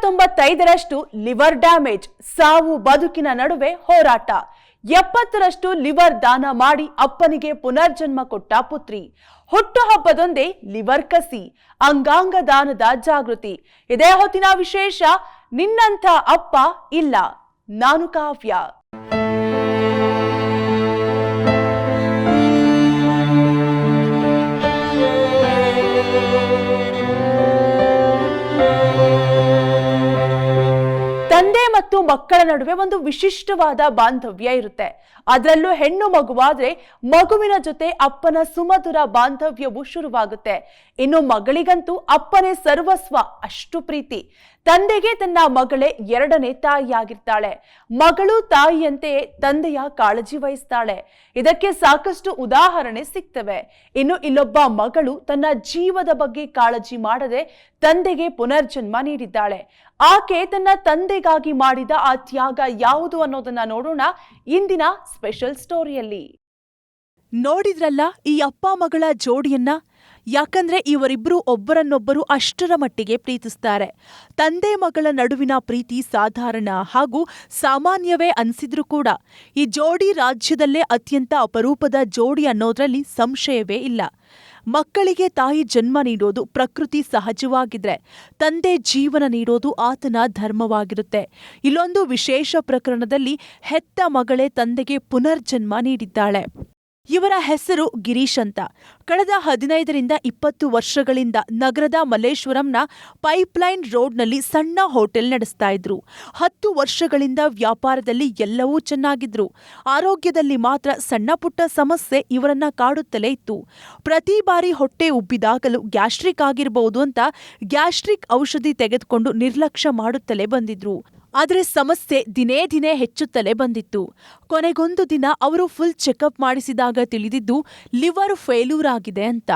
95ರಷ್ಟು liver damage, ಸಾವು ಬದುಕಿನ ನಡುವೆ ಹೋರಾಟ. 70ರಷ್ಟು ಲಿವರ್ ದಾನ ಮಾಡಿ ಅಪ್ಪನಿಗೆ ಪುನರ್ಜನ್ಮ ಕೊಟ್ಟ ಪುತ್ರಿ. ಹುಟ್ಟುಹಬ್ಬದೊಂದೇ ಲಿವರ್ ಕಸಿ, ಅಂಗಾಂಗ ದಾನದ ಜಾಗೃತಿ. ಇದೇ ಹೊತ್ತಿನ ವಿಶೇಷ. ನಿನ್ನಂಥ ಅಪ್ಪ ಇಲ್ಲ. ನಾನು ಕಾವ್ಯ. ತಂದೆ ಮತ್ತು ಮಕ್ಕಳ ನಡುವೆ ಒಂದು ವಿಶಿಷ್ಟವಾದ ಬಾಂಧವ್ಯ ಇರುತ್ತೆ. ಅದರಲ್ಲೂ ಹೆಣ್ಣು ಮಗುವಾದ್ರೆ ಮಗುವಿನ ಜೊತೆ ಅಪ್ಪನ ಸುಮಧುರ ಬಾಂಧವ್ಯವು ಶುರುವಾಗುತ್ತೆ. ಇನ್ನು ಮಗಳಿಗಂತೂ ಅಪ್ಪನೇ ಸರ್ವಸ್ವ, ಅಷ್ಟು ಪ್ರೀತಿ. ತಂದೆಗೆ ತನ್ನ ಮಗಳೇ ಎರಡನೇ ತಾಯಿಯಾಗಿರ್ತಾಳೆ. ಮಗಳು ತಾಯಿಯಂತೆಯೇ ತಂದೆಯ ಕಾಳಜಿ ವಹಿಸ್ತಾಳೆ. ಇದಕ್ಕೆ ಸಾಕಷ್ಟು ಉದಾಹರಣೆ ಸಿಗ್ತವೆ. ಇನ್ನು ಇಲ್ಲೊಬ್ಬ ಮಗಳು ತನ್ನ ಜೀವದ ಬಗ್ಗೆ ಕಾಳಜಿ ಮಾಡದೆ ತಂದೆಗೆ ಪುನರ್ಜನ್ಮ ನೀಡಿದ್ದಾಳೆ. ಆಕೆ ತನ್ನ ತಂದೆಗಾಗಿ ಮಾಡಿದ ಆ ತ್ಯಾಗ ಯಾವುದು ಅನ್ನೋದನ್ನ ನೋಡೋಣ ಇಂದಿನ ಸ್ಪೆಷಲ್ ಸ್ಟೋರಿಯಲ್ಲಿ. ನೋಡಿದ್ರಲ್ಲ ಈ ಅಪ್ಪ ಮಗಳ ಜೋಡಿಯನ್ನ. ಯಾಕಂದ್ರೆ ಇವರಿಬ್ರು ಒಬ್ಬರನ್ನೊಬ್ಬರು ಅಷ್ಟರ ಮಟ್ಟಿಗೆ ಪ್ರೀತಿಸ್ತಾರೆ. ತಂದೆ ಮಗಳ ನಡುವಿನ ಪ್ರೀತಿ ಸಾಧಾರಣ ಹಾಗೂ ಸಾಮಾನ್ಯವೇ ಅನ್ಸಿದ್ರು ಕೂಡ ಈ ಜೋಡಿ ರಾಜ್ಯದಲ್ಲೇ ಅತ್ಯಂತ ಅಪರೂಪದ ಜೋಡಿ ಅನ್ನೋದ್ರಲ್ಲಿ ಸಂಶಯವೇ ಇಲ್ಲ. ಮಕ್ಕಳಿಗೆ ತಾಯಿ ಜನ್ಮ ನೀಡೋದು ಪ್ರಕೃತಿ ಸಹಜವಾಗಿದ್ರೆ ತಂದೆ ಜೀವನ ನೀಡೋದು ಆತನ ಧರ್ಮವಾಗಿರುತ್ತೆ. ಇಲ್ಲೊಂದು ವಿಶೇಷ ಪ್ರಕರಣದಲ್ಲಿ ಹೆತ್ತ ಮಗಳೇ ತಂದೆಗೆ ಪುನರ್ಜನ್ಮ ನೀಡಿದ್ದಾಳೆ. ಇವರ ಹೆಸರು ಗಿರೀಶ್ ಅಂತ. ಕಳೆದ 15ರಿಂದ 20 ವರ್ಷಗಳಿಂದ ನಗರದ ಮಲ್ಲೇಶ್ವರಂನ ಪೈಪ್ಲೈನ್ ರೋಡ್ನಲ್ಲಿ ಸಣ್ಣ ಹೋಟೆಲ್ ನಡೆಸ್ತಾ ಇದ್ರು. 10 ವರ್ಷಗಳಿಂದ ವ್ಯಾಪಾರದಲ್ಲಿ ಎಲ್ಲವೂ ಚೆನ್ನಾಗಿದ್ರು. ಆರೋಗ್ಯದಲ್ಲಿ ಮಾತ್ರ ಸಣ್ಣ ಪುಟ್ಟ ಸಮಸ್ಯೆ ಇವರನ್ನ ಕಾಡುತ್ತಲೇ ಇತ್ತು. ಪ್ರತಿ ಬಾರಿ ಹೊಟ್ಟೆ ಉಬ್ಬಿದಾಗಲೂ ಗ್ಯಾಸ್ಟ್ರಿಕ್ ಆಗಿರಬಹುದು ಅಂತ ಗ್ಯಾಸ್ಟ್ರಿಕ್ ಔಷಧಿ ತೆಗೆದುಕೊಂಡು ನಿರ್ಲಕ್ಷ್ಯ ಮಾಡುತ್ತಲೇ ಬಂದಿದ್ರು. ಆದರೆ ಸಮಸ್ಯೆ ದಿನೇ ದಿನೇ ಹೆಚ್ಚುತ್ತಲೇ ಬಂದಿತ್ತು. ಕೊನೆಗೊಂದು ದಿನ ಅವರು ಫುಲ್ ಚೆಕಪ್ ಮಾಡಿಸಿದಾಗ ತಿಳಿದಿದ್ದು ಲಿವರ್ ಫೇಲ್ಯೂರ್ ಆಗಿದೆ ಅಂತ.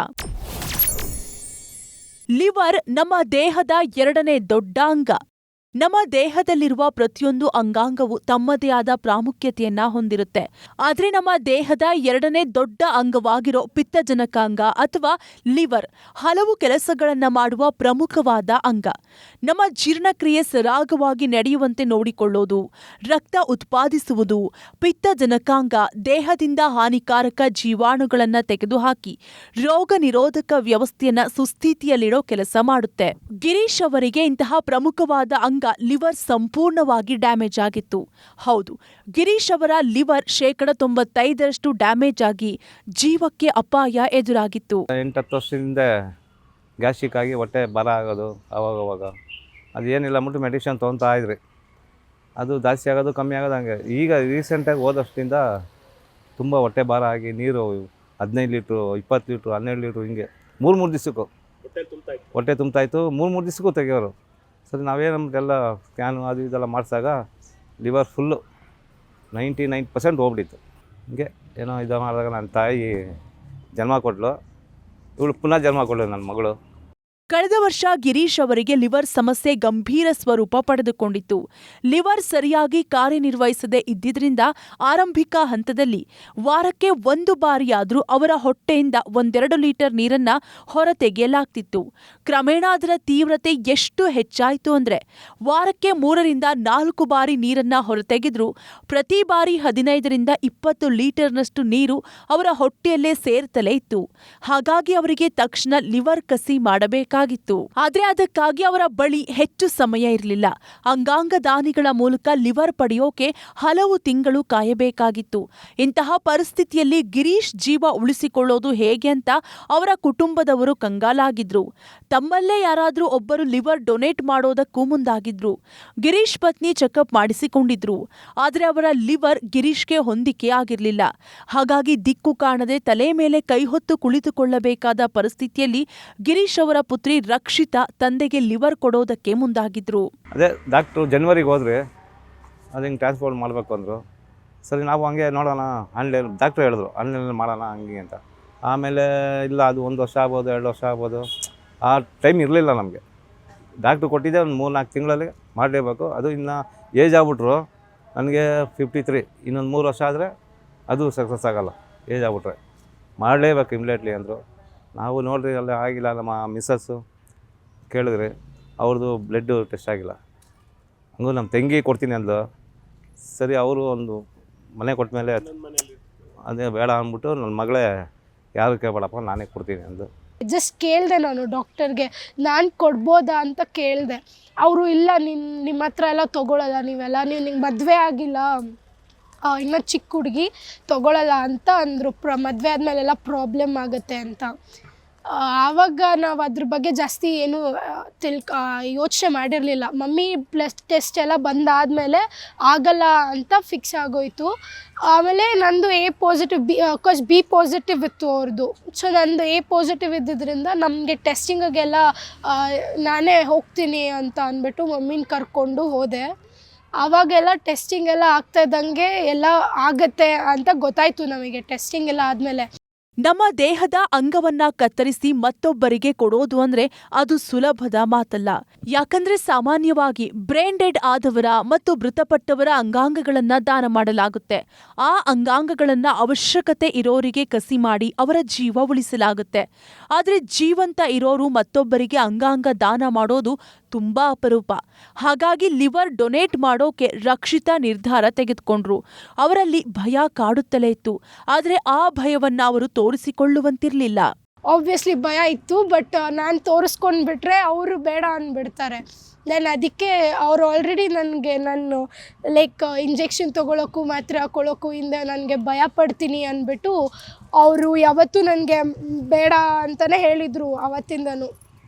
ಲಿವರ್ ನಮ್ಮ ದೇಹದ ಎರಡನೇ ದೊಡ್ಡ ಅಂಗ. ನಮ್ಮ ದೇಹದಲ್ಲಿರುವ ಪ್ರತಿಯೊಂದು ಅಂಗಾಂಗವು ತಮ್ಮದೇ ಆದ ಪ್ರಾಮುಖ್ಯತೆಯನ್ನ ಹೊಂದಿರುತ್ತೆ. ಆದ್ರೆ ನಮ್ಮ ದೇಹದ ಎರಡನೇ ದೊಡ್ಡ ಅಂಗವಾಗಿರೋ ಪಿತ್ತಜನಕಾಂಗ ಅಥವಾ ಲಿವರ್ ಹಲವು ಕೆಲಸಗಳನ್ನ ಮಾಡುವ ಪ್ರಮುಖವಾದ ಅಂಗ. ನಮ್ಮ ಜೀರ್ಣಕ್ರಿಯೆ ಸರಾಗವಾಗಿ ನಡೆಯುವಂತೆ ನೋಡಿಕೊಳ್ಳೋದು, ರಕ್ತ ಉತ್ಪಾದಿಸುವುದು, ಪಿತ್ತಜನಕಾಂಗ ದೇಹದಿಂದ ಹಾನಿಕಾರಕ ಜೀವಾಣುಗಳನ್ನ ತೆಗೆದುಹಾಕಿ ರೋಗ ನಿರೋಧಕ ವ್ಯವಸ್ಥೆಯನ್ನ ಸುಸ್ಥಿತಿಯಲ್ಲಿಡೋ ಕೆಲಸ ಮಾಡುತ್ತೆ. ಗಿರೀಶ್ ಅವರಿಗೆ ಇಂತಹ ಪ್ರಮುಖವಾದ ಅಂಗ ಲಿವರ್ ಸಂಪೂರ್ಣವಾಗಿ ಡ್ಯಾಮೇಜ್ ಆಗಿತ್ತು. ಹೌದು, ಗಿರೀಶ್ ಅವರ ಲಿವರ್ 95% ಡ್ಯಾಮೇಜ್ ಆಗಿ ಜೀವಕ್ಕೆ ಅಪಾಯ ಎದುರಾಗಿತ್ತು. 8-10 ವರ್ಷದಿಂದ ಗ್ಯಾಸ್ಟ್ರಿಕ್ ಆಗಿ ಹೊಟ್ಟೆ ಬರ ಆಗೋದು, ಅವಾಗವಾಗ ಅದೇನಿಲ್ಲ ಅಂದ್ಬಿಟ್ಟು ಮೆಡಿಸಿನ್ ತೊಗೊತಾ ಇದ್ರಿ. ಅದು ಜಾಸ್ತಿ ಆಗೋದು ಕಮ್ಮಿ ಆಗೋದು ಹಂಗೆ. ಈಗ ರೀಸೆಂಟಾಗಿ ಹೋದಷ್ಟಿಂದ ತುಂಬ ಹೊಟ್ಟೆ ಭಾರ ಆಗಿ ನೀರು 15 ಲೀಟ್ರು, 20 ಲೀಟ್ರು, 12 ಲೀಟ್ರು ಹಿಂಗೆ 3 ದಿವಸಕ್ಕೂ ಹೊಟ್ಟೆ ತುಂಬ್ತಾಯಿತ್ತು. 3 ದಿವಸಕ್ಕೂ ತೆಗಿಯೋರು. ಸರಿ, ನಾವೇನಂತೆಲ್ಲ ಸ್ಕ್ಯಾನು ಅದು ಇದೆಲ್ಲ ಮಾಡಿಸಾಗ ಲಿವರ್ ಫುಲ್ಲು 99% ಹೋಗ್ಬಿಟ್ಟಿತ್ತು. ಹಿಂಗೆ ಏನೋ ಇದು ಮಾಡಿದಾಗ ನನ್ನ ತಾಯಿ ಜನ್ಮ ಕೊಟ್ಟಳು. ಇವಳು ಪುನಃ ಜನ್ಮ ಕೊಡಲು ನನ್ನ ಮಗಳು. ಕಳೆದ ವರ್ಷ ಗಿರೀಶ್ ಅವರಿಗೆ ಲಿವರ್ ಸಮಸ್ಯೆ ಗಂಭೀರ ಸ್ವರೂಪ ಪಡೆದುಕೊಂಡಿತ್ತು. ಲಿವರ್ ಸರಿಯಾಗಿ ಕಾರ್ಯನಿರ್ವಹಿಸದೇ ಇದ್ದಿದ್ರಿಂದ ಆರಂಭಿಕ ಹಂತದಲ್ಲಿ ವಾರಕ್ಕೆ 1 ಬಾರಿಯಾದರೂ ಅವರ ಹೊಟ್ಟೆಯಿಂದ 1-2 ಲೀಟರ್ ನೀರನ್ನ ಹೊರತೆಗೆಯಲಾಗ್ತಿತ್ತು. ಕ್ರಮೇಣ ಅದರ ತೀವ್ರತೆ ಎಷ್ಟು ಹೆಚ್ಚಾಯಿತು ಅಂದ್ರೆ ವಾರಕ್ಕೆ 3ರಿಂದ 4 ಬಾರಿ ನೀರನ್ನ ಹೊರತೆಗೆದ್ರು ಪ್ರತಿ ಬಾರಿ 15ರಿಂದ 20 ಲೀಟರ್ನಷ್ಟು ನೀರು ಅವರ ಹೊಟ್ಟೆಯಲ್ಲೇ ಸೇರ್ತಲೇ ಇತ್ತು. ಹಾಗಾಗಿ ಅವರಿಗೆ ತಕ್ಷಣ ಲಿವರ್ ಕಸಿ ಮಾಡಬೇಕಾಗಿತ್ತು. ಆದ್ರೆ ಅದಕ್ಕಾಗಿ ಅವರ ಬಳಿ ಹೆಚ್ಚು ಸಮಯ ಇರಲಿಲ್ಲ. ಅಂಗಾಂಗ ದಾನಿಗಳ ಮೂಲಕ ಲಿವರ್ ಪಡೆಯೋಕೆ ಹಲವು ತಿಂಗಳು ಕಾಯಬೇಕಾಗಿತ್ತು. ಇಂತಹ ಪರಿಸ್ಥಿತಿಯಲ್ಲಿ ಗಿರೀಶ್ ಜೀವ ಉಳಿಸಿಕೊಳ್ಳೋದು ಹೇಗೆ ಅಂತ ಅವರ ಕುಟುಂಬದವರು ಕಂಗಾಲಾಗಿದ್ರು. ತಮ್ಮಲ್ಲೇ ಯಾರಾದ್ರೂ ಒಬ್ಬರು ಲಿವರ್ ಡೊನೇಟ್ ಮಾಡೋದಕ್ಕೂ ಮುಂದಾಗಿದ್ರು. ಗಿರೀಶ್ ಪತ್ನಿ ಚೆಕಪ್ ಮಾಡಿಸಿಕೊಂಡಿದ್ರು. ಆದ್ರೆ ಅವರ ಲಿವರ್ ಗಿರೀಶ್ಗೆ ಹೊಂದಿಕೆ ಆಗಿರಲಿಲ್ಲ. ಹಾಗಾಗಿ ದಿಕ್ಕು ಕಾಣದೆ ತಲೆ ಮೇಲೆ ಕೈ ಹೊತ್ತು ಕುಳಿತುಕೊಳ್ಳಬೇಕಾದ ಪರಿಸ್ಥಿತಿಯಲ್ಲಿ ಗಿರೀಶ್ ಅವರ ಪುತ್ರಿ ರಕ್ಷಿತಾ ತಂದೆಗೆ ಲಿವರ್ ಕೊಡೋದಕ್ಕೆ ಮುಂದಾಗಿದ್ರು. ಅದೇ ಡಾಕ್ಟ್ರು ಜನವರಿಗೆ ಹೋದ್ರೆ ಅದು ಹಿಂಗೆ ಟ್ರಾನ್ಸ್ಫರ್ ಮಾಡಬೇಕು ಅಂದರು. ಸರಿ, ನಾವು ಹಂಗೆ ನೋಡೋಣ ಆನ್ಲೈನ್, ಡಾಕ್ಟ್ರು ಹೇಳಿದ್ರು ಆನ್ಲೈನಲ್ಲಿ ಮಾಡೋಣ ಹಂಗೆ ಅಂತ. ಆಮೇಲೆ ಇಲ್ಲ, ಅದು 1 ವರ್ಷ ಆಗ್ಬೋದು, 2 ವರ್ಷ ಆಗ್ಬೋದು, ಆ ಟೈಮ್ ಇರಲಿಲ್ಲ ನಮಗೆ. ಡಾಕ್ಟ್ರು ಕೊಟ್ಟಿದ್ದೆ ಒಂದು 3-4 ತಿಂಗಳಲ್ಲಿ ಮಾಡಲೇಬೇಕು. ಅದು ಇನ್ನು ಏಜ್ ಆಗ್ಬಿಟ್ರು. ನನಗೆ 53, ಇನ್ನೊಂದು 3 ವರ್ಷ ಆದರೆ ಅದು ಸಕ್ಸಸ್ ಆಗೋಲ್ಲ. ಏಜ್ ಆಗ್ಬಿಟ್ರೆ ಮಾಡಲೇಬೇಕು ಇಮ್ಮಿಡಿಯೇಟ್ಲಿ ಅಂದರು. ನಾವು ನೋಡ್ರಿ, ಅಲ್ಲ ಆಗಿಲ್ಲ. ನಮ್ಮ ಮಿಸ್ಸಸ್ಸು ಕೇಳಿದ್ರಿ, ಅವ್ರದ್ದು ಬ್ಲಡ್ಡು ಟೆಸ್ಟ್ ಆಗಿಲ್ಲ. ಹಂಗೂ ನಮ್ಮ ತಂಗಿ ಕೊಡ್ತೀನಿ ಅಂದು. ಸರಿ ಅವರು ಒಂದು ಮನೆ ಕೊಟ್ಟ ಮೇಲೆ ಅದೇ ಬೇಡ ಅಂದ್ಬಿಟ್ಟು ನನ್ನ ಮಗಳೇ ಯಾರು ಕೇಳಬೇಡಪ್ಪ ನಾನೇ ಕೊಡ್ತೀನಿ ಅಂದು. ಜಸ್ಟ್ ಕೇಳಿದೆ ನಾನು ಡಾಕ್ಟರ್ಗೆ, ನಾನು ಕೊಡ್ಬೋದಾ ಅಂತ ಕೇಳಿದೆ. ಅವರು ಇಲ್ಲ, ನಿಮ್ಮ ಹತ್ರ ಎಲ್ಲ ತೊಗೊಳಲ್ಲ, ನೀವು ನಿಂಗೆ ಮದುವೆ ಆಗಿಲ್ಲ, ಇನ್ನೂ ಚಿಕ್ಕ ಹುಡುಗಿ ತೊಗೊಳಲ್ಲ ಅಂತ ಅಂದರು. ಮದುವೆ ಆದಮೇಲೆಲ್ಲ ಪ್ರಾಬ್ಲಮ್ ಆಗುತ್ತೆ ಅಂತ. ಆವಾಗ ನಾವು ಅದ್ರ ಬಗ್ಗೆ ಜಾಸ್ತಿ ಏನು ಯೋಚನೆ ಮಾಡಿರಲಿಲ್ಲ. ಮಮ್ಮಿ ಬ್ಲಡ್ ಟೆಸ್ಟ್ ಎಲ್ಲ ಬಂದಾದಮೇಲೆ ಆಗಲ್ಲ ಅಂತ ಫಿಕ್ಸ್ ಆಗೋಯಿತು. ಆಮೇಲೆ ನಂದು A ಪಾಸಿಟಿವ್, ಬಿ ಪಾಸಿಟಿವ್ ಇತ್ತು ಅವ್ರದ್ದು. ಸೊ ನಂದು A ಪಾಸಿಟಿವ್ ಇದ್ದಿದ್ದರಿಂದ ನಮಗೆ ಟೆಸ್ಟಿಂಗಿಗೆಲ್ಲ ನಾನೇ ಹೋಗ್ತೀನಿ ಅಂತ ಅಂದ್ಬಿಟ್ಟು ಮಮ್ಮಿನ ಕರ್ಕೊಂಡು ಹೋದೆ. ಆವಾಗೆಲ್ಲ ಟೆಸ್ಟಿಂಗ್ ಎಲ್ಲ ಆಗ್ತಾಯಿದ್ದಂಗೆ ಎಲ್ಲ ಆಗತ್ತೆ ಅಂತ ಗೊತ್ತಾಯಿತು ನಮಗೆ ಟೆಸ್ಟಿಂಗ್ ಎಲ್ಲ ಆದಮೇಲೆ. ನಮ್ಮ ದೇಹದ ಅಂಗವನ್ನ ಕತ್ತರಿಸಿ ಮತ್ತೊಬ್ಬರಿಗೆ ಕೊಡೋದು ಅಂದ್ರೆ ಅದು ಸುಲಭದ ಮಾತಲ್ಲ. ಯಾಕಂದ್ರೆ ಸಾಮಾನ್ಯವಾಗಿ ಬ್ರೈನ್ ಡೆಡ್ ಆದವರ ಮತ್ತು ಮೃತಪಟ್ಟವರ ಅಂಗಾಂಗಗಳನ್ನ ದಾನ ಮಾಡಲಾಗುತ್ತೆ. ಆ ಅಂಗಾಂಗಗಳನ್ನ ಅವಶ್ಯಕತೆ ಇರೋರಿಗೆ ಕಸಿ ಮಾಡಿ ಅವರ ಜೀವ ಉಳಿಸಲಾಗುತ್ತೆ. ಆದ್ರೆ ಜೀವಂತ ಇರೋರು ಮತ್ತೊಬ್ಬರಿಗೆ ಅಂಗಾಂಗ ದಾನ ಮಾಡೋದು ತುಂಬಾ ಅಪರೂಪ. ಹಾಗಾಗಿ ಲಿವರ್ ಡೊನೇಟ್ ಮಾಡೋಕೆ ರಕ್ಷಿತಾ ನಿರ್ಧಾರ ತೆಗೆದುಕೊಂಡ್ರು. ಅವರಲ್ಲಿ ಭಯ ಕಾಡುತ್ತಲೇ ಇತ್ತು, ಆದ್ರೆ ಆ ಭಯವನ್ನ ಅವರು ತೋರಿಸಿಕೊಳ್ಳುವಂತಿರ್ಲಿಲ್ಲ. ಆಬ್ವಿಯಸ್ಲಿ ಭಯ ಇತ್ತು, ಬಟ್ ನಾನು ತೋರಿಸ್ಕೊಂಡ್ಬಿಟ್ರೆ ಅವರು ಬೇಡ ಅಂದ್ಬಿಡ್ತಾರೆ. ನಾನು ಅದಕ್ಕೆ ಅವರು ಆಲ್ರೆಡಿ ನಾನು ಇಂಜೆಕ್ಷನ್ ತೊಗೊಳೋಕ್ಕೂ ಮಾತ್ರೆ ಹಾಕೊಳ್ಳೋಕ್ಕೂ ನನಗೆ ಭಯ ಪಡ್ತೀನಿ ಅಂದ್ಬಿಟ್ಟು ಅವರು ಯಾವತ್ತೂ ನನಗೆ ಬೇಡ ಅಂತಲೇ ಹೇಳಿದರು ಅವತ್ತಿಂದನೂ.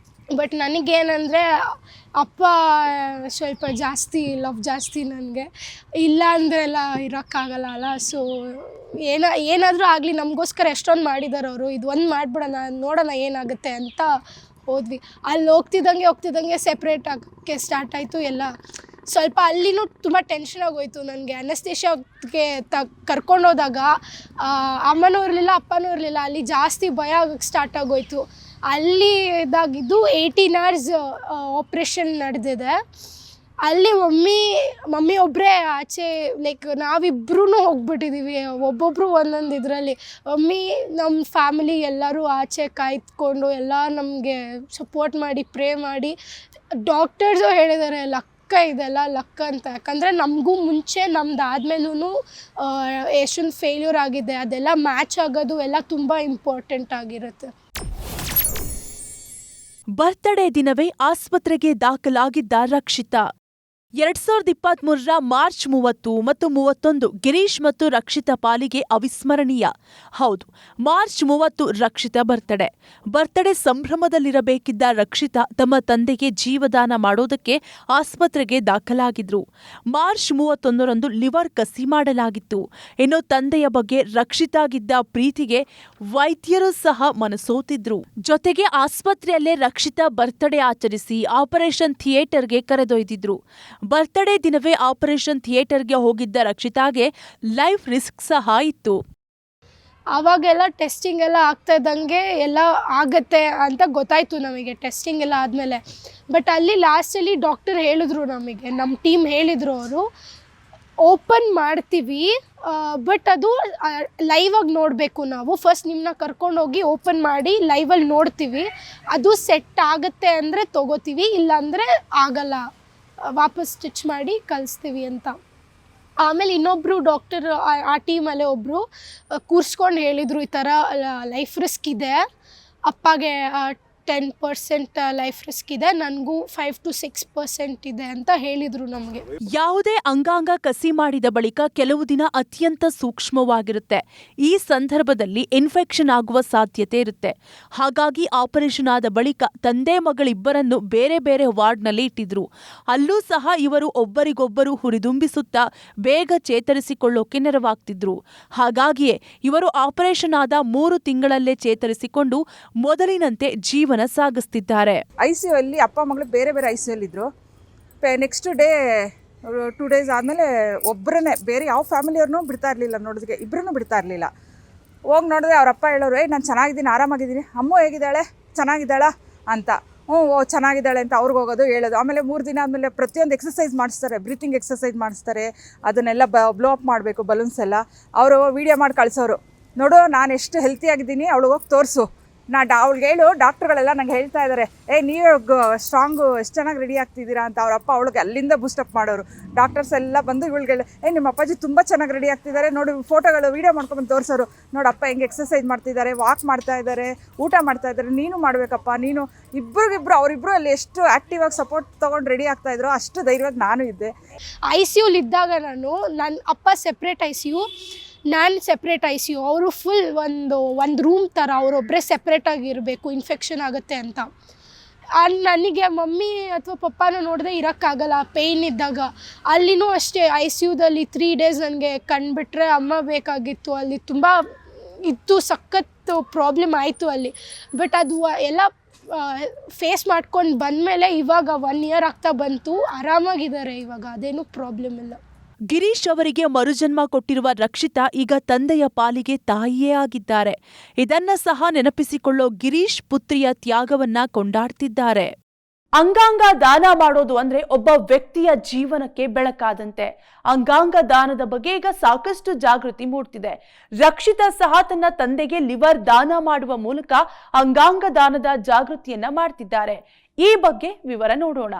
ಬಟ್ ನನಗೇನಂದರೆ ಅಪ್ಪ ಸ್ವಲ್ಪ ಜಾಸ್ತಿ ನನಗೆ, ಇಲ್ಲ ಅಂದ್ರೆಲ್ಲ ಇರೋಕ್ಕಾಗಲ್ಲ ಅಲ್ಲ. ಸೊ ಏನಾದರೂ ಆಗಲಿ, ನಮಗೋಸ್ಕರ ಎಷ್ಟೊಂದು ಮಾಡಿದ್ದಾರೆ ಅವರು, ಇದು ಒಂದು ಮಾಡಿಬಿಡೋಣ, ನೋಡೋಣ ಏನಾಗುತ್ತೆ ಅಂತ ಹೋದ್ವಿ. ಅಲ್ಲಿ ಹೋಗ್ತಿದ್ದಂಗೆ ಸೆಪ್ರೇಟ್ ಆಗೋಕ್ಕೆ ಸ್ಟಾರ್ಟ್ ಆಯಿತು ಎಲ್ಲ. ಸ್ವಲ್ಪ ಅಲ್ಲಿನೂ ತುಂಬ ಟೆನ್ಷನ್ ಆಗೋಯಿತು ನನಗೆ. ಅನಸ್ತೇಷಿಯಾಗೆ ಕರ್ಕೊಂಡೋದಾಗ ಅಮ್ಮನೂ ಇರಲಿಲ್ಲ, ಅಪ್ಪನೂ ಇರಲಿಲ್ಲ. ಅಲ್ಲಿ ಜಾಸ್ತಿ ಭಯ ಆಗೋಕ್ಕೆ ಸ್ಟಾರ್ಟ್ ಆಗೋಯಿತು. ಅಲ್ಲಿ ಇದಾಗಿದ್ದು 18 hours ಆಪ್ರೇಷನ್ ನಡೆದಿದೆ. ಅಲ್ಲಿ ಮಮ್ಮಿ ಒಬ್ಬರೇ ಆಚೆ, ನಾವಿಬ್ಬರೂ ಹೋಗ್ಬಿಟ್ಟಿದ್ದೀವಿ, ಒಬ್ಬೊಬ್ಬರು ಒಂದೊಂದು ಇದರಲ್ಲಿ. ಮಮ್ಮಿ ನಮ್ಮ ಫ್ಯಾಮಿಲಿ ಎಲ್ಲರೂ ಆಚೆ ಕಾಯ್ದುಕೊಂಡು ಎಲ್ಲ ನಮಗೆ ಸಪೋರ್ಟ್ ಮಾಡಿ ಪ್ರೇ ಮಾಡಿ. ಡಾಕ್ಟರ್ಸು ಹೇಳಿದ್ದಾರೆ ಇದೆಲ್ಲ ಲಕ್ ಅಂತ. ಯಾಕಂದರೆ ನಮಗೂ ಮುಂಚೆ ನಮ್ದಾದ್ಮೇಲೂ ಎಷ್ಟೊಂದು ಫೇಲ್ಯೂರ್ ಆಗಿದೆ. ಅದೆಲ್ಲ ಮ್ಯಾಚ್ ಆಗೋದು ಎಲ್ಲ ತುಂಬ ಇಂಪಾರ್ಟೆಂಟ್ ಆಗಿರುತ್ತೆ. ಬರ್ತ್ಡೇ ದಿನವೇ ಆಸ್ಪತ್ರೆಗೆ ದಾಖಲಾಗಿದ್ದ ರಕ್ಷಿತಾ. 2023ರ ಮಾರ್ಚ್ 30 ಮತ್ತು 31 ಗಿರೀಶ್ ಮತ್ತು ರಕ್ಷಿತಾ ಪಾಲಿಗೆ ಅವಿಸ್ಮರಣೀಯ. ಹೌದು, ಮಾರ್ಚ್ 30 ರಕ್ಷಿತಾ ಬರ್ತ್ಡೇ ಸಂಭ್ರಮದಲ್ಲಿರಬೇಕಿದ್ದ ರಕ್ಷಿತಾ ತಮ್ಮ ತಂದೆಗೆ ಜೀವದಾನ ಮಾಡೋದಕ್ಕೆ ಆಸ್ಪತ್ರೆಗೆ ದಾಖಲಾಗಿದ್ರು. ಮಾರ್ಚ್ 31ರಂದು ಲಿವರ್ ಕಸಿ ಮಾಡಲಾಗಿತ್ತು. ಇನ್ನು ತಂದೆಯ ಬಗ್ಗೆ ರಕ್ಷಿತಾಗಿದ್ದ ಪ್ರೀತಿಗೆ ವೈದ್ಯರು ಸಹ ಮನಸೋತಿದ್ರು. ಜೊತೆಗೆ ಆಸ್ಪತ್ರೆಯಲ್ಲೇ ರಕ್ಷಿತಾ ಬರ್ತ್ಡೇ ಆಚರಿಸಿ ಆಪರೇಷನ್ ಥಿಯೇಟರ್ಗೆ ಕರೆದೊಯ್ದಿದ್ರು. ಬರ್ತ್ಡೇ ದಿನವೇ ಆಪರೇಷನ್ ಥಿಯೇಟರ್ಗೆ ಹೋಗಿದ್ದ ರಕ್ಷಿತಾಗೆ ಲೈಫ್ ರಿಸ್ಕ್ ಸಹ ಇತ್ತು. ಆವಾಗೆಲ್ಲ ಟೆಸ್ಟಿಂಗ್ ಎಲ್ಲ ಆಗ್ತಾಯಿದ್ದಂಗೆ ಎಲ್ಲ ಆಗತ್ತೆ ಅಂತ ಗೊತ್ತಾಯಿತು ನಮಗೆ ಟೆಸ್ಟಿಂಗ್ ಎಲ್ಲ ಆದಮೇಲೆ. ಬಟ್ ಅಲ್ಲಿ ಲಾಸ್ಟಲ್ಲಿ ಡಾಕ್ಟರ್ ಹೇಳಿದ್ರು ನಮಗೆ, ನಮ್ಮ ಟೀಮ್ ಹೇಳಿದರು, ಅವರು ಓಪನ್ ಮಾಡ್ತೀವಿ, ಬಟ್ ಅದು ಲೈವಾಗಿ ನೋಡಬೇಕು. ನಾವು ಫಸ್ಟ್ ನಿಮ್ಮನ್ನ ಕರ್ಕೊಂಡೋಗಿ ಓಪನ್ ಮಾಡಿ ಲೈವಲ್ಲಿ ನೋಡ್ತೀವಿ. ಅದು ಸೆಟ್ ಆಗುತ್ತೆ ಅಂದರೆ ತೊಗೋತೀವಿ, ಇಲ್ಲಾಂದರೆ ಆಗಲ್ಲ, ವಾಪಸ್ ಸ್ಟಿಚ್ ಮಾಡಿ ಕಳಿಸ್ತೀವಿ ಅಂತ. ಆಮೇಲೆ ಇನ್ನೊಬ್ಬರು ಡಾಕ್ಟರ್ ಆ ಟೀಮಲ್ಲೇ ಒಬ್ಬರು ಕೂರಿಸ್ಕೊಂಡು ಹೇಳಿದರು, ಈ ಥರ ಲೈಫ್ ರಿಸ್ಕ್ ಇದೆ, ಅಪ್ಪಗೆ 10% ಲೈಫ್ ರಿಸ್ಕ್ ಇದೆ, ನನಗೂ 5 to 6% ಇದೆ ಅಂತ ಹೇಳಿದರು ನಮಗೆ. ಯಾವುದೇ ಅಂಗಾಂಗ ಕಸಿ ಮಾಡಿದ ಬಳಿಕ ಕೆಲವು ದಿನ ಅತ್ಯಂತ ಸೂಕ್ಷ್ಮವಾಗಿರುತ್ತೆ. ಈ ಸಂದರ್ಭದಲ್ಲಿ ಇನ್ಫೆಕ್ಷನ್ ಆಗುವ ಸಾಧ್ಯತೆ ಇರುತ್ತೆ. ಹಾಗಾಗಿ ಆಪರೇಷನ್ ಆದ ಬಳಿಕ ತಂದೆ ಮಗಳಿಬ್ಬರನ್ನು ಬೇರೆ ಬೇರೆ ವಾರ್ಡ್ನಲ್ಲಿ ಇಟ್ಟಿದ್ರು. ಅಲ್ಲೂ ಸಹ ಇವರು ಒಬ್ಬರಿಗೊಬ್ಬರು ಹುರಿದುಂಬಿಸುತ್ತಾ ಬೇಗ ಚೇತರಿಸಿಕೊಳ್ಳೋಕೆ ನೆರವಾಗ್ತಿದ್ರು. ಹಾಗಾಗಿಯೇ ಇವರು ಆಪರೇಷನ್ ಆದ 3 ತಿಂಗಳಲ್ಲೇ ಚೇತರಿಸಿಕೊಂಡು ಮೊದಲಿನಂತೆ ಜೀವನ ಸಾಗಿಸ್ತಿದ್ದಾರೆ. ICU ಅಲ್ಲಿ ಅಪ್ಪ ಮಗಳು ಬೇರೆ ಬೇರೆ ICU ಇದ್ರು. ನೆಕ್ಸ್ಟ್ ಡೇ 2 days ಆದಮೇಲೆ ಒಬ್ಬರನ್ನೇ, ಬೇರೆ ಯಾವ ಫ್ಯಾಮಿಲಿಯವ್ರನ್ನೂ ಬಿಡ್ತಾ ಇರಲಿಲ್ಲ, ನೋಡೋದಕ್ಕೆ ಇಬ್ಬರನ್ನೂ ಬಿಡ್ತಾ ಇರಲಿಲ್ಲ. ಹೋಗಿ ನೋಡಿದ್ರೆ ಅವ್ರ ಅಪ್ಪ ಹೇಳೋರು, ನಾನು ಚೆನ್ನಾಗಿದ್ದೀನಿ, ಆರಾಮಾಗಿದ್ದೀನಿ, ಅಮ್ಮ ಹೇಗಿದ್ದಾಳೆ, ಚೆನ್ನಾಗಿದ್ದಾಳಾ ಅಂತ. ಚೆನ್ನಾಗಿದ್ದಾಳೆ ಅಂತ ಅವ್ರಿಗೆ ಹೋಗೋದು ಹೇಳೋದು. ಆಮೇಲೆ 3 ದಿನ ಆದಮೇಲೆ ಪ್ರತಿಯೊಂದು ಎಕ್ಸಸೈಸ್ ಮಾಡಿಸ್ತಾರೆ, ಬ್ರೀತಿಂಗ್ ಎಕ್ಸಸೈಸ್ ಮಾಡಿಸ್ತಾರೆ. ಅದನ್ನೆಲ್ಲ ಬ್ಲೋ ಅಪ್ ಮಾಡಬೇಕು, ಬಲೂನ್ಸ್ ಎಲ್ಲ. ಅವರು ವೀಡಿಯೋ ಮಾಡಿ ಕಳಿಸೋರು, ನೋಡು ನಾನು ಎಷ್ಟು ಹೆಲ್ತಿಯಾಗಿದ್ದೀನಿ, ಅವಳಿಗೆ ಹೋಗಿ ತೋರಿಸು, ಅವಳಿಗೆ ಹೇಳು, ಡಾಕ್ಟ್ರುಗಳೆಲ್ಲ ನಂಗೆ ಹೇಳ್ತಾ ಇದ್ದಾರೆ, ನೀವೇ ಸ್ಟ್ರಾಂಗು, ಎಷ್ಟು ಚೆನ್ನಾಗಿ ರೆಡಿ ಆಗ್ತಿದ್ದೀರಾ ಅಂತ. ಅವರಪ್ಪ ಅವಳಿಗೆ ಅಲ್ಲಿಂದ ಬೂಸ್ಟಪ್ ಮಾಡೋರು. ಡಾಕ್ಟರ್ಸ್ ಎಲ್ಲ ಬಂದು ಇವಳಿಗೆ ನಿಮ್ಮ ಅಪ್ಪಾಜಿ ತುಂಬ ಚೆನ್ನಾಗಿ ರೆಡಿ ಆಗ್ತಿದ್ದಾರೆ ನೋಡಿ, ಫೋಟೋಗಳು ವೀಡಿಯೋ ಮಾಡ್ಕೊಂಡು ತೋರಿಸೋರು. ನೋಡಪ್ಪ ಹೆಂಗೆ ಎಕ್ಸಸೈಸ್ ಮಾಡ್ತಿದ್ದಾರೆ, ವಾಕ್ ಮಾಡ್ತಾ ಇದ್ದಾರೆ, ಊಟ ಮಾಡ್ತಾ ಇದ್ದಾರೆ, ನೀನು ಮಾಡಬೇಕಪ್ಪ, ನೀನು. ಇಬ್ಬರಿಗಿಬ್ರು ಅವರಿಬ್ಬರು ಅಲ್ಲಿ ಎಷ್ಟು ಆ್ಯಕ್ಟಿವಾಗಿ ಸಪೋರ್ಟ್ ತೊಗೊಂಡು ರೆಡಿ ಆಗ್ತಾಯಿದ್ರು, ಅಷ್ಟು ಧೈರ್ಯವಾಗಿ ನಾನು ಇದ್ದೆ. ICUಲಿದ್ದಾಗ ನನ್ನ ಅಪ್ಪ ಸೆಪ್ರೇಟ್ ICU, ನಾನು ಸೆಪ್ರೇಟ್ ICU. ಅವರು ಫುಲ್ ಒಂದು ರೂಮ್ ಥರ, ಅವರೊಬ್ಬರೇ ಸೆಪ್ರೇಟಾಗಿರಬೇಕು, ಇನ್ಫೆಕ್ಷನ್ ಆಗುತ್ತೆ ಅಂತ. ನನಗೆ ಮಮ್ಮಿ ಅಥವಾ ಪಪ್ಪನೂ ನೋಡಿದ್ರೆ ಇರೋಕ್ಕಾಗಲ್ಲ ಪೇಯ್ನ್ ಇದ್ದಾಗ. ಅಲ್ಲಿನೂ ಅಷ್ಟೇ, ICUದಲ್ಲಿ 3 days ನನಗೆ ಕಂಡುಬಿಟ್ರೆ ಅಮ್ಮ ಬೇಕಾಗಿತ್ತು. ಅಲ್ಲಿ ತುಂಬ ಇತ್ತು, ಸಖತ್ತು ಪ್ರಾಬ್ಲಮ್ ಆಯಿತು ಅಲ್ಲಿ. ಬಟ್ ಅದು ಎಲ್ಲ ಫೇಸ್ ಮಾಡ್ಕೊಂಡು ಬಂದಮೇಲೆ ಇವಾಗ 1 year ಆಗ್ತಾ ಬಂತು, ಆರಾಮಾಗಿದ್ದಾರೆ ಇವಾಗ, ಅದೇನೂ ಪ್ರಾಬ್ಲಮ್ ಇಲ್ಲ. ಗಿರೀಶ್ ಅವರಿಗೆ ಮರುಜನ್ಮ ಕೊಟ್ಟಿರುವ ರಕ್ಷಿತಾ ಈಗ ತಂದೆಯ ಪಾಲಿಗೆ ತಾಯಿಯೇ ಆಗಿದ್ದಾರೆ. ಇದನ್ನ ಸಹ ನೆನಪಿಸಿಕೊಳ್ಳೋ ಗಿರೀಶ್ ಪುತ್ರಿಯ ತ್ಯಾಗವನ್ನ ಕೊಂಡಾಡ್ತಿದ್ದಾರೆ. ಅಂಗಾಂಗ ದಾನ ಮಾಡೋದು ಅಂದ್ರೆ ಒಬ್ಬ ವ್ಯಕ್ತಿಯ ಜೀವನಕ್ಕೆ ಬೆಳಕಾದಂತೆ. ಅಂಗಾಂಗ ದಾನದ ಬಗ್ಗೆ ಈಗ ಸಾಕಷ್ಟು ಜಾಗೃತಿ ಮೂಡ್ತಿದೆ. ರಕ್ಷಿತಾ ಸಹ ತನ್ನ ತಂದೆಗೆ ಲಿವರ್ ದಾನ ಮಾಡುವ ಮೂಲಕ ಅಂಗಾಂಗ ದಾನದ ಜಾಗೃತಿಯನ್ನ ಮಾಡ್ತಿದ್ದಾರೆ. ಈ ಬಗ್ಗೆ ವಿವರ ನೋಡೋಣ.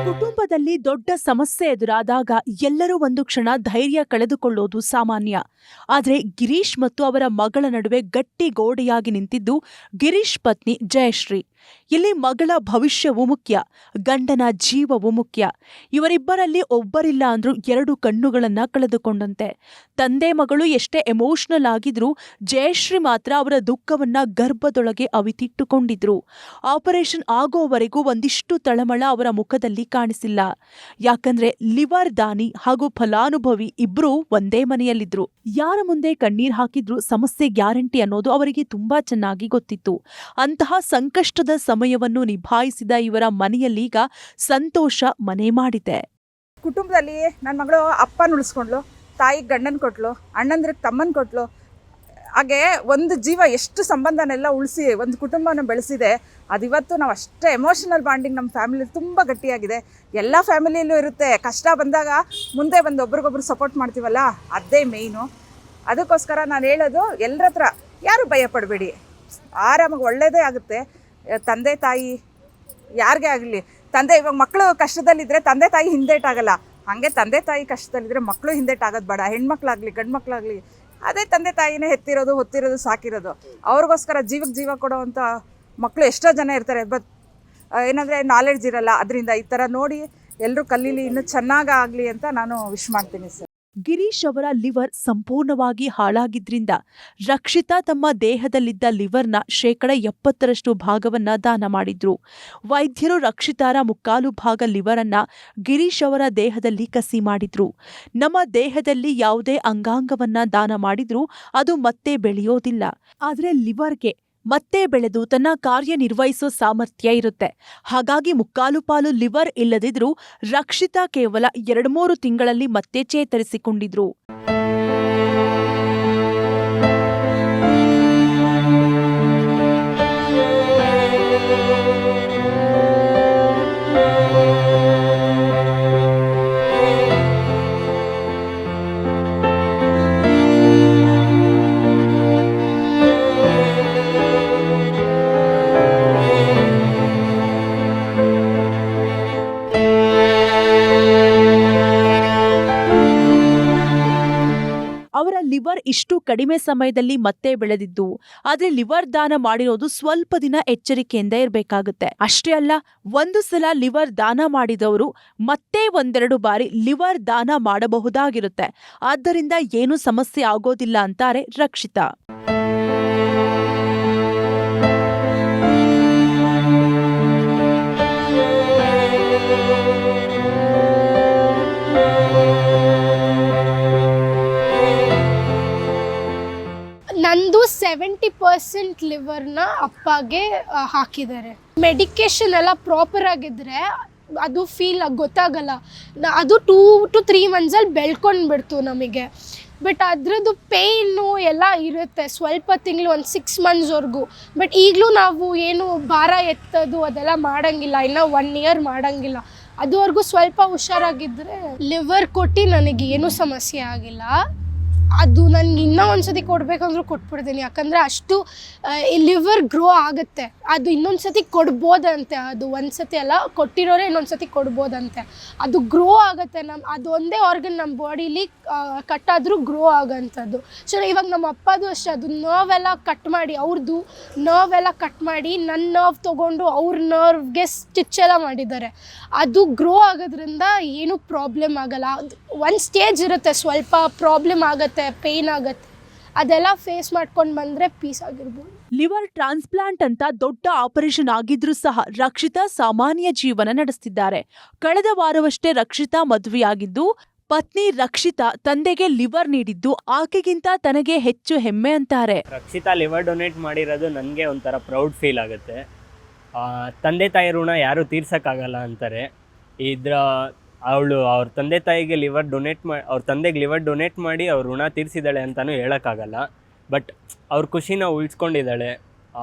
ಕುಟುಂಬದಲ್ಲಿ ದೊಡ್ಡ ಸಮಸ್ಯೆ ಎದುರಾದಾಗ ಎಲ್ಲರೂ ಒಂದು ಕ್ಷಣ ಧೈರ್ಯ ಕಳೆದುಕೊಳ್ಳೋದು ಸಾಮಾನ್ಯ. ಆದರೆ ಗಿರೀಶ್ ಮತ್ತು ಅವರ ಮಗಳ ನಡುವೆ ಗಟ್ಟಿ ಗೋಡೆಯಾಗಿ ನಿಂತಿದ್ದು ಗಿರೀಶ್ ಪತ್ನಿ ಜಯಶ್ರೀ. ಇಲ್ಲಿ ಮಗಳ ಭವಿಷ್ಯವೂ ಮುಖ್ಯ, ಗಂಡನ ಜೀವವೂ ಮುಖ್ಯ. ಇವರಿಬ್ಬರಲ್ಲಿ ಒಬ್ಬರಿಲ್ಲ ಅಂದ್ರೂ 2 ಕಣ್ಣುಗಳನ್ನ ಕಳೆದುಕೊಂಡಂತೆ. ತಂದೆ ಮಗಳು ಎಷ್ಟೇ ಎಮೋಷನಲ್ ಆಗಿದ್ರೂ ಜಯಶ್ರೀ ಮಾತ್ರ ಅವರ ದುಃಖವನ್ನ ಗರ್ಭದೊಳಗೆ ಅವಿತಿಟ್ಟುಕೊಂಡಿದ್ರು. ಆಪರೇಷನ್ ಆಗೋವರೆಗೂ ಒಂದಿಷ್ಟು ತಳಮಳ ಅವರ ಮುಖದಲ್ಲಿ ಕಾಣಿಸಿಲ್ಲ. ಯಾಕಂದ್ರೆ ಲಿವರ್ ದಾನಿ ಹಾಗೂ ಫಲಾನುಭವಿ ಇಬ್ರು ಒಂದೇ ಮನೆಯಲ್ಲಿದ್ರು. ಯಾರ ಮುಂದೆ ಕಣ್ಣೀರ್ ಹಾಕಿದ್ರು ಸಮಸ್ಯೆ ಗ್ಯಾರಂಟಿ ಅನ್ನೋದು ಅವರಿಗೆ ತುಂಬಾ ಚೆನ್ನಾಗಿ ಗೊತ್ತಿತ್ತು. ಅಂತಹ ಸಂಕಷ್ಟದ ಸಮಯವನ್ನು ನಿಭಾಯಿಸಿದ ಇವರ ಮನೆಯಲ್ಲೀಗ ಸಂತೋಷ ಮನೆ ಮಾಡಿದೆ. ಕುಟುಂಬದಲ್ಲಿ ನನ್ನ ಮಗಳು ಅಪ್ಪನ ಉಳಿಸ್ಕೊಂಡ್ಲು, ತಾಯಿಗೆ ಗಂಡನ ಕೊಟ್ಲು, ಅಣ್ಣಂದ್ರಿಗೆ ತಮ್ಮನ ಕೊಟ್ಲು. ಹಾಗೆ ಒಂದು ಜೀವ ಎಷ್ಟು ಸಂಬಂಧನೆಲ್ಲ ಉಳಿಸಿ ಒಂದು ಕುಟುಂಬನ ಬೆಳೆಸಿದೆ. ಅದಿವತ್ತು ನಾವು ಅಷ್ಟೇ ಎಮೋಷನಲ್ ಬಾಂಡಿಂಗ್ ನಮ್ಮ ಫ್ಯಾಮಿಲಿ ತುಂಬ ಗಟ್ಟಿಯಾಗಿದೆ. ಎಲ್ಲ ಫ್ಯಾಮಿಲಿಯಲ್ಲೂ ಇರುತ್ತೆ, ಕಷ್ಟ ಬಂದಾಗ ಮುಂದೆ ಬಂದು ಒಬ್ರಿಗೊಬ್ರು ಸಪೋರ್ಟ್ ಮಾಡ್ತೀವಲ್ಲ, ಅದೇ ಮೇಯ್ನು. ಅದಕ್ಕೋಸ್ಕರ ನಾನು ಹೇಳೋದು, ಎಲ್ಲರ ಹತ್ರ ಯಾರು ಭಯ ಪಡಬೇಡಿ, ಆರಾಮಾಗಿ ಒಳ್ಳೆಯದೇ ಆಗುತ್ತೆ. ತಂದೆ ತಾಯಿ ಯಾರಿಗೇ ಆಗಲಿ, ಇವಾಗ ಮಕ್ಕಳು ಕಷ್ಟದಲ್ಲಿದ್ದರೆ ತಂದೆ ತಾಯಿ ಹಿಂದೇಟಾಗಲ್ಲ, ಹಾಗೆ ತಂದೆ ತಾಯಿ ಕಷ್ಟದಲ್ಲಿದ್ದರೆ ಮಕ್ಕಳು ಹಿಂದೇಟಾಗೋದು ಬೇಡ. ಹೆಣ್ಮಕ್ಳಾಗಲಿ ಗಂಡು ಮಕ್ಕಳಾಗಲಿ ಅದೇ ತಂದೆ ತಾಯಿನೇ ಹೆತ್ತಿರೋದು ಹೊತ್ತಿರೋದು ಸಾಕಿರೋದು. ಅವ್ರಿಗೋಸ್ಕರ ಜೀವಕ್ಕೆ ಜೀವ ಕೊಡೋವಂಥ ಮಕ್ಕಳು ಎಷ್ಟೋ ಜನ ಇರ್ತಾರೆ. ಬಟ್ ಏನಂದರೆ ನಾಲೆಡ್ಜ್ ಇರಲ್ಲ. ಅದರಿಂದ ಈ ಥರ ನೋಡಿ ಎಲ್ಲರೂ ಕಲೀಲಿ, ಇನ್ನೂ ಚೆನ್ನಾಗಾಗಲಿ ಅಂತ ನಾನು ವಿಶ್ ಮಾಡ್ತೀನಿ ಸರ್. ಗಿರೀಶ್ ಅವರ ಲಿವರ್ ಸಂಪೂರ್ಣವಾಗಿ ಹಾಳಾಗಿದ್ರಿಂದ ರಕ್ಷಿತಾ ತಮ್ಮ ದೇಹದಲ್ಲಿದ್ದ ಲಿವರ್ನ 70% ಭಾಗವನ್ನ ದಾನ ಮಾಡಿದ್ರು. ವೈದ್ಯರು ರಕ್ಷಿತಾರ 3/4 ಭಾಗ ಲಿವರ್ ಅನ್ನ ಗಿರೀಶ್ ಅವರ ದೇಹದಲ್ಲಿ ಕಸಿ ಮಾಡಿದ್ರು. ನಮ್ಮ ದೇಹದಲ್ಲಿ ಯಾವುದೇ ಅಂಗಾಂಗವನ್ನ ದಾನ ಮಾಡಿದ್ರೂ ಅದು ಮತ್ತೆ ಬೆಳೆಯೋದಿಲ್ಲ. ಆದ್ರೆ ಲಿವರ್ಗೆ ಮತ್ತೆ ಬೆಳೆದು ತನ್ನ ಕಾರ್ಯನಿರ್ವಹಿಸೋ ಸಾಮರ್ಥ್ಯ ಇರುತ್ತೆ. ಹಾಗಾಗಿ 3/4 ಪಾಲು ಲಿವರ್ ಇಲ್ಲದಿದ್ರೂ ರಕ್ಷಿತಾ ಕೇವಲ 2-3 ತಿಂಗಳಲ್ಲಿ ಮತ್ತೆ ಚೇತರಿಸಿಕೊಂಡಿದ್ರು. ಅವರ ಲಿವರ್ ಇಷ್ಟು ಕಡಿಮೆ ಸಮಯದಲ್ಲಿ ಮತ್ತೆ ಬೆಳೆದಿದ್ದು, ಆದ್ರೆ ಲಿವರ್ ದಾನ ಮಾಡಿರೋದು ಸ್ವಲ್ಪ ದಿನ ಎಚ್ಚರಿಕೆಯಿಂದ ಇರಬೇಕಾಗುತ್ತೆ. ಅಷ್ಟೇ ಅಲ್ಲ, ಒಂದು ಸಲ ಲಿವರ್ ದಾನ ಮಾಡಿದವರು ಮತ್ತೆ 1-2 ಬಾರಿ ಲಿವರ್ ದಾನ ಮಾಡಬಹುದಾಗಿರುತ್ತೆ. ಆದ್ದರಿಂದ ಏನೂ ಸಮಸ್ಯೆ ಆಗೋದಿಲ್ಲ ಅಂತಾರೆ ರಕ್ಷಿತಾ. ನಂದು 70% ಲಿವರ್ನ ಅಪ್ಪಗೆ ಹಾಕಿದ್ದಾರೆ. ಮೆಡಿಕೇಶನ್ ಎಲ್ಲ ಪ್ರಾಪರ್ ಆಗಿದ್ರೆ ಅದು ಫೀಲ್ ಗೊತ್ತಾಗಲ್ಲ. ಅದು 2 to 3 monthsಲ್ಲಿ ಬೆಳ್ಕೊಂಡು ಬಿಡ್ತು ನಮಗೆ. ಬಟ್ ಅದ್ರದ್ದು ಪೇಯ್ನು ಎಲ್ಲ ಇರುತ್ತೆ ಸ್ವಲ್ಪ ತಿಂಗಳು, ಒಂದು 6 ಮಂತ್ಸ್ವರೆಗೂ. ಬಟ್ ಈಗಲೂ ನಾವು ಏನು ಭಾರ ಎತ್ತೋದು ಅದೆಲ್ಲ ಮಾಡೋಂಗಿಲ್ಲ, ಇನ್ನೂ 1 ಇಯರ್ ಮಾಡೋಂಗಿಲ್ಲ. ಅದುವರೆಗೂ ಸ್ವಲ್ಪ ಹುಷಾರಾಗಿದ್ದರೆ ಲಿವರ್ ಕೊಟ್ಟು ನನಗೆ ಏನೂ ಸಮಸ್ಯೆ ಆಗಿಲ್ಲ. ಅದು ನನಗೆ ಇನ್ನೂ ಒಂದ್ಸತಿ ಕೊಡಬೇಕಂದ್ರೂ ಕೊಟ್ಬಿಡ್ತೀನಿ, ಯಾಕಂದರೆ ಅಷ್ಟು ಲಿವರ್ ಗ್ರೋ ಆಗುತ್ತೆ. ಅದು ಇನ್ನೊಂದು ಸತಿ ಕೊಡ್ಬೋದಂತೆ, ಅದು ಒಂದು ಸತಿ ಅಲ್ಲ, ಕೊಟ್ಟಿರೋರೆ ಇನ್ನೊಂದು ಸತಿ ಕೊಡ್ಬೋದಂತೆ. ಅದು ಗ್ರೋ ಆಗುತ್ತೆ, ಅದು ಒಂದೇ ಆರ್ಗನ್ ನಮ್ಮ ಬಾಡೀಲಿ ಕಟ್ಟಾದರೂ ಗ್ರೋ ಆಗೋಂಥದ್ದು. ಸೊ ಇವಾಗ ನಮ್ಮ ಅಪ್ಪದು ಅಷ್ಟೇ, ಅದು ನರ್ವೆಲ್ಲ ಕಟ್ ಮಾಡಿ, ಅವ್ರದ್ದು ನರ್ವೆಲ್ಲ ಕಟ್ ಮಾಡಿ ನನ್ನ ನರ್ವ್ ತೊಗೊಂಡು ಅವ್ರ ನರ್ವ್ಗೆ ಸ್ಟಿಚ್ಚೆಲ್ಲ ಮಾಡಿದ್ದಾರೆ. ಅದು ಗ್ರೋ ಆಗೋದ್ರಿಂದ ಏನೂ ಪ್ರಾಬ್ಲಮ್ ಆಗೋಲ್ಲ. ಒಂದು ಸ್ಟೇಜ್ ಇರುತ್ತೆ, ಸ್ವಲ್ಪ ಪ್ರಾಬ್ಲಮ್ ಆಗುತ್ತೆ, ಪೇಯ್ನ್ ಆಗುತ್ತೆ, ಅದೆಲ್ಲ ಫೇಸ್ ಮಾಡ್ಕೊಂಡು ಬಂದರೆ ಪೀಸ್ ಆಗಿರ್ಬೋದು. ಲಿವರ್ ಟ್ರಾನ್ಸ್ಪ್ಲಾಂಟ್ ಅಂತ ದೊಡ್ಡ ಆಪರೇಷನ್ ಆಗಿದ್ರೂ ಸಹ ರಕ್ಷಿತಾ ಸಾಮಾನ್ಯ ಜೀವನ ನಡೆಸ್ತಿದ್ದಾರೆ. ಕಳೆದ ವಾರವಷ್ಟೇ ರಕ್ಷಿತಾ ಮದುವೆಯಾಗಿದ್ದು, ಪತ್ನಿ ರಕ್ಷಿತಾ ತಂದೆಗೆ ಲಿವರ್ ನೀಡಿದ್ದು ಆಕೆಗಿಂತ ತನಗೆ ಹೆಚ್ಚು ಹೆಮ್ಮೆ ಅಂತಾರೆ. ರಕ್ಷಿತಾ ಲಿವರ್ ಡೊನೇಟ್ ಮಾಡಿರೋದು ನನಗೆ ಒಂಥರ ಪ್ರೌಡ್ ಫೀಲ್ ಆಗುತ್ತೆ. ತಂದೆ ತಾಯಿ ಋಣ ಯಾರೂ ತೀರ್ಸೋಕ್ಕಾಗಲ್ಲ ಅಂತಾರೆ. ಅವ್ರ ತಂದೆ ತಾಯಿಗೆ ಅವ್ರ ತಂದೆಗೆ ಲಿವರ್ ಡೊನೇಟ್ ಮಾಡಿ ಅವ್ರ ಋಣ ತೀರಿಸಿದ್ದಾಳೆ ಅಂತಲೂ ಹೇಳೋಕ್ಕಾಗಲ್ಲ. ಬಟ್ ಅವ್ರ ಖುಷಿನ ಉಳಿಸ್ಕೊಂಡಿದ್ದಾಳೆ.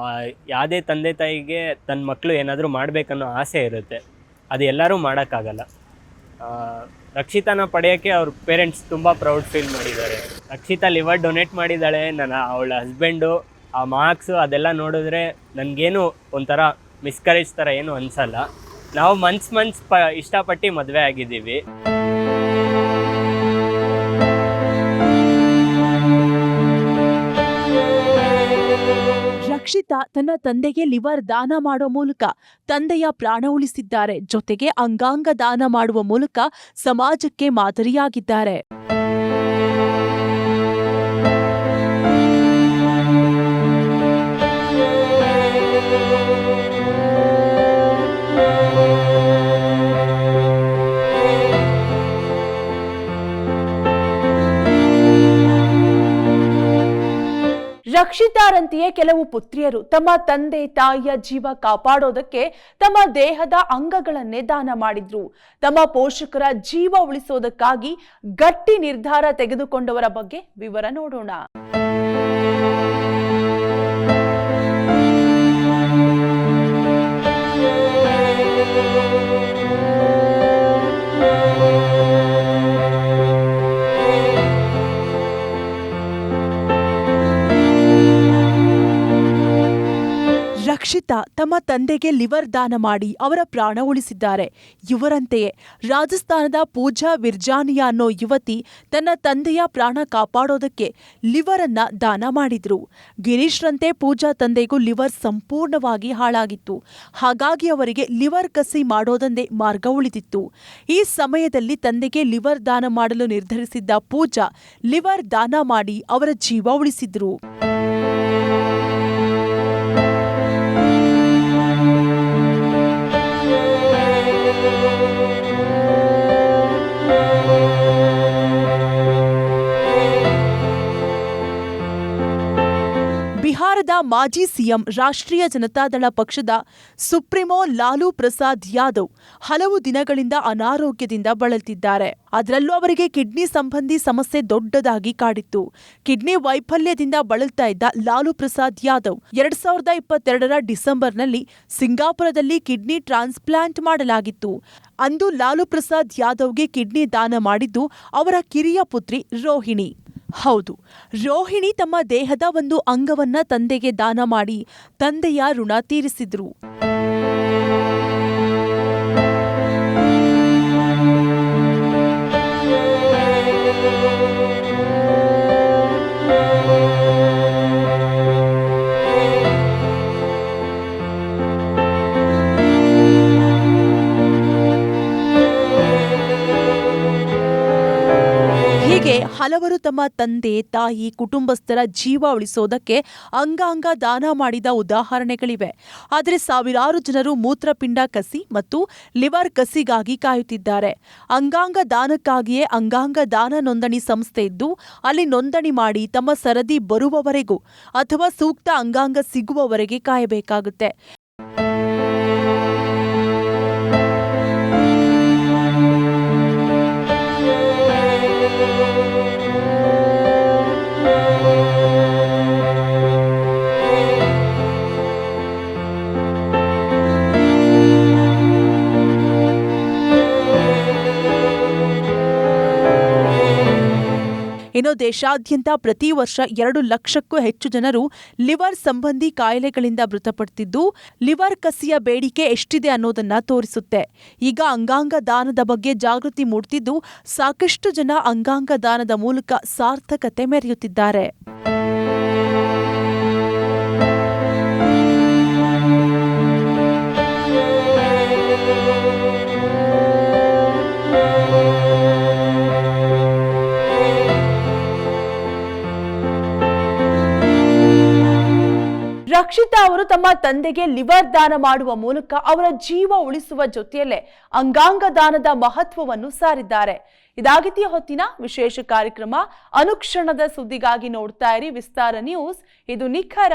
ಯಾವುದೇ ತಂದೆ ತಾಯಿಗೆ ತನ್ನ ಮಕ್ಕಳು ಏನಾದರೂ ಮಾಡಬೇಕನ್ನೋ ಆಸೆ ಇರುತ್ತೆ, ಅದು ಎಲ್ಲರೂ ಮಾಡೋಕ್ಕಾಗಲ್ಲ. ರಕ್ಷಿತಾನ ಪಡೆಯೋಕ್ಕೆ ಅವ್ರ ಪೇರೆಂಟ್ಸ್ ತುಂಬ ಪ್ರೌಡ್ ಫೀಲ್ ಮಾಡಿದ್ದಾರೆ. ರಕ್ಷಿತಾ ಲಿವರ್ ಡೊನೇಟ್ ಮಾಡಿದ್ದಾಳೆ. ಅವಳ ಹಸ್ಬೆಂಡು ಆ ಮಾರ್ಕ್ಸು ಅದೆಲ್ಲ ನೋಡಿದ್ರೆ ನನಗೇನು ಒಂಥರ ಮಿಸ್ಕರೇಜ್ ಥರ ಏನೂ ಅನಿಸಲ್ಲ. ನಾವು ಮನ್ಸ್ ಇಷ್ಟಪಟ್ಟು ಮದುವೆ ಆಗಿದ್ದೀವಿ. ರಕ್ಷಿತಾ ತನ್ನ ತಂದೆಗೆ ಲಿವರ್ ದಾನ ಮಾಡೋ ಮೂಲಕ ತಂದೆಯ ಪ್ರಾಣ ಉಳಿಸಿದ್ದಾರೆ. ಜೊತೆಗೆ ಅಂಗಾಂಗ ದಾನ ಮಾಡುವ ಮೂಲಕ ಸಮಾಜಕ್ಕೆ ಮಾದರಿಯಾಗಿದ್ದಾರೆ. ರಕ್ಷಿತಾರಂತೆಯೇ ಕೆಲವು ಪುತ್ರಿಯರು ತಮ್ಮ ತಂದೆ ತಾಯಿಯ ಜೀವ ಕಾಪಾಡೋದಕ್ಕೆ ತಮ್ಮ ದೇಹದ ಅಂಗಗಳನ್ನೇ ದಾನ ಮಾಡಿದ್ರು. ತಮ್ಮ ಪೋಷಕರ ಜೀವ ಉಳಿಸೋದಕ್ಕಾಗಿ ಗಟ್ಟಿ ನಿರ್ಧಾರ ತೆಗೆದುಕೊಂಡವರ ಬಗ್ಗೆ ವಿವರ ನೋಡೋಣ. ರಕ್ಷಿತಾ ತಮ್ಮ ತಂದೆಗೆ ಲಿವರ್ ದಾನ ಮಾಡಿ ಅವರ ಪ್ರಾಣ ಉಳಿಸಿದ್ದಾರೆ. ಇವರಂತೆಯೇ ರಾಜಸ್ಥಾನದ ಪೂಜಾ ವಿರ್ಜಾನಿಯಾ ಅನ್ನೋ ಯುವತಿ ತನ್ನ ತಂದೆಯ ಪ್ರಾಣ ಕಾಪಾಡೋದಕ್ಕೆ ಲಿವರ್ ಅನ್ನ ದಾನ ಮಾಡಿದ್ರು. ಗಿರೀಶ್ರಂತೆ ಪೂಜಾ ತಂದೆಗೂ ಲಿವರ್ ಸಂಪೂರ್ಣವಾಗಿ ಹಾಳಾಗಿತ್ತು. ಹಾಗಾಗಿ ಅವರಿಗೆ ಲಿವರ್ ಕಸಿ ಮಾಡೋದೊಂದೇ ಮಾರ್ಗ ಉಳಿದಿತ್ತು. ಈ ಸಮಯದಲ್ಲಿ ತಂದೆಗೆ ಲಿವರ್ ದಾನ ಮಾಡಲು ನಿರ್ಧರಿಸಿದ್ದ ಪೂಜಾ ಲಿವರ್ ದಾನ ಮಾಡಿ ಅವರ ಜೀವ ಉಳಿಸಿದ್ರು. ಬಿಹಾರದ ಮಾಜಿ ಸಿಎಂ ರಾಷ್ಟ್ರೀಯ ಜನತಾದಳ ಪಕ್ಷದ ಸುಪ್ರೀಮೋ ಲಾಲೂ ಪ್ರಸಾದ್ ಯಾದವ್ ಹಲವು ದಿನಗಳಿಂದ ಅನಾರೋಗ್ಯದಿಂದ ಬಳಲ್ತಿದ್ದಾರೆ. ಅದರಲ್ಲೂ ಅವರಿಗೆ ಕಿಡ್ನಿ ಸಂಬಂಧಿ ಸಮಸ್ಯೆ ದೊಡ್ಡದಾಗಿ ಕಾಡಿತ್ತು. ಕಿಡ್ನಿ ವೈಫಲ್ಯದಿಂದ ಬಳಲ್ತಾ ಇದ್ದ ಲಾಲೂ ಪ್ರಸಾದ್ ಯಾದವ್ 2022ರ ಡಿಸೆಂಬರ್ನಲ್ಲಿ ಸಿಂಗಾಪುರದಲ್ಲಿ ಕಿಡ್ನಿ ಟ್ರಾನ್ಸ್ಪ್ಲಾಂಟ್ ಮಾಡಲಾಗಿತ್ತು. ಅಂದು ಲಾಲೂ ಪ್ರಸಾದ್ ಯಾದವ್ಗೆ ಕಿಡ್ನಿ ದಾನ ಮಾಡಿದ್ದು ಅವರ ಕಿರಿಯ ಪುತ್ರಿ ರೋಹಿಣಿ. ಹೌದು, ರೋಹಿಣಿ ತಮ್ಮ ದೇಹದ ಒಂದು ಅಂಗವನ್ನ ತಂದೆಗೆ ದಾನ ಮಾಡಿ ತಂದೆಯ ಋಣ ತೀರಿಸಿದ್ರು. ಹೀಗೆ ಹಲವರು ತಮ್ಮ ತಂದೆ ತಾಯಿ ಕುಟುಂಬಸ್ಥರ ಜೀವ ಉಳಿಸೋದಕ್ಕೆ ಅಂಗಾಂಗ ದಾನ ಮಾಡಿದ ಉದಾಹರಣೆಗಳಿವೆ. ಆದರೆ ಸಾವಿರಾರು ಜನರು ಮೂತ್ರಪಿಂಡ ಕಸಿ ಮತ್ತು ಲಿವರ್ ಕಸಿಗಾಗಿ ಕಾಯುತ್ತಿದ್ದಾರೆ. ಅಂಗಾಂಗ ದಾನಕ್ಕಾಗಿಯೇ ಅಂಗಾಂಗ ದಾನ ನೋಂದಣಿ ಸಂಸ್ಥೆ ಇದ್ದು ಅಲ್ಲಿ ನೋಂದಣಿ ಮಾಡಿ ತಮ್ಮ ಸರದಿ ಬರುವವರೆಗೂ ಅಥವಾ ಸೂಕ್ತ ಅಂಗಾಂಗ ಸಿಗುವವರೆಗೆ ಕಾಯಬೇಕಾಗುತ್ತೆ. ದೇಶಾದ್ಯಂತ ಪ್ರತಿ ವರ್ಷ 2 ಲಕ್ಷಕ್ಕೂ ಹೆಚ್ಚು ಜನರು ಲಿವರ್ ಸಂಬಂಧಿ ಕಾಯಿಲೆಗಳಿಂದ ಮೃತಪಡುತ್ತಿದ್ದು, ಲಿವರ್ ಕಸಿಯ ಬೇಡಿಕೆ ಎಷ್ಟಿದೆ ಅನ್ನೋದನ್ನ ತೋರಿಸುತ್ತೆ. ಈಗ ಅಂಗಾಂಗ ದಾನದ ಬಗ್ಗೆ ಜಾಗೃತಿ ಮೂಡುತ್ತಿದ್ದು, ಸಾಕಷ್ಟು ಜನ ಅಂಗಾಂಗ ದಾನದ ಮೂಲಕ ಸಾರ್ಥಕತೆ ಮೆರೆಯುತ್ತಿದ್ದಾರೆ. ರಕ್ಷಿತಾ ಅವರು ತಮ್ಮ ತಂದೆಗೆ ಲಿವರ್ ದಾನ ಮಾಡುವ ಮೂಲಕ ಅವರ ಜೀವ ಉಳಿಸುವ ಜೊತೆಯಲ್ಲೇ ಅಂಗಾಂಗ ದಾನದ ಮಹತ್ವವನ್ನು ಸಾರಿದ್ದಾರೆ. ಇದಾಗಿತಿ ಹೊತ್ತಿನ ವಿಶೇಷ ಕಾರ್ಯಕ್ರಮ. ಅನುಕ್ಷಣದ ಸುದ್ದಿಗಾಗಿ ನೋಡ್ತಾ ಇರಿ ವಿಸ್ತಾರ ನ್ಯೂಸ್. ಇದು ನಿಖರ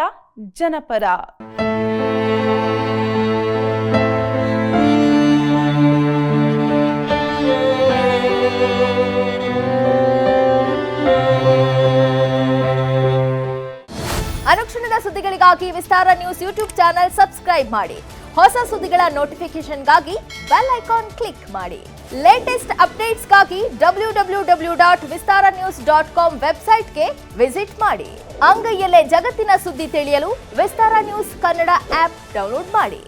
ಜನಪರ. ಅನುಕ್ಷಣದ ಸುದ್ದಿಗಳಿಗಾಗಿ ವಿಸ್ತಾರ ನ್ಯೂಸ್ ಯೂಟ್ಯೂಬ್ ಚಾನೆಲ್ ಸಬ್ಸ್ಕ್ರೈಬ್ ಮಾಡಿ. ಹೊಸ ಸುದ್ದಿಗಳ ನೋಟಿಫಿಕೇಶನ್ಗಾಗಿ ಬೆಲ್ ಐಕಾನ್ ಕ್ಲಿಕ್ ಮಾಡಿ. ಲೇಟೆಸ್ಟ್ ಅಪ್ಡೇಟ್ಸ್ಗಾಗಿ www.vistaranews.com ವೆಬ್ಸೈಟ್ಗೆ ವಿಸಿಟ್ ಮಾಡಿ. ಅಂಗೈಯಲ್ಲೇ ಜಗತ್ತಿನ ಸುದ್ದಿ ತಿಳಿಯಲು ವಿಸ್ತಾರ ನ್ಯೂಸ್ ಕನ್ನಡ ಆಪ್ ಡೌನ್ಲೋಡ್ ಮಾಡಿ.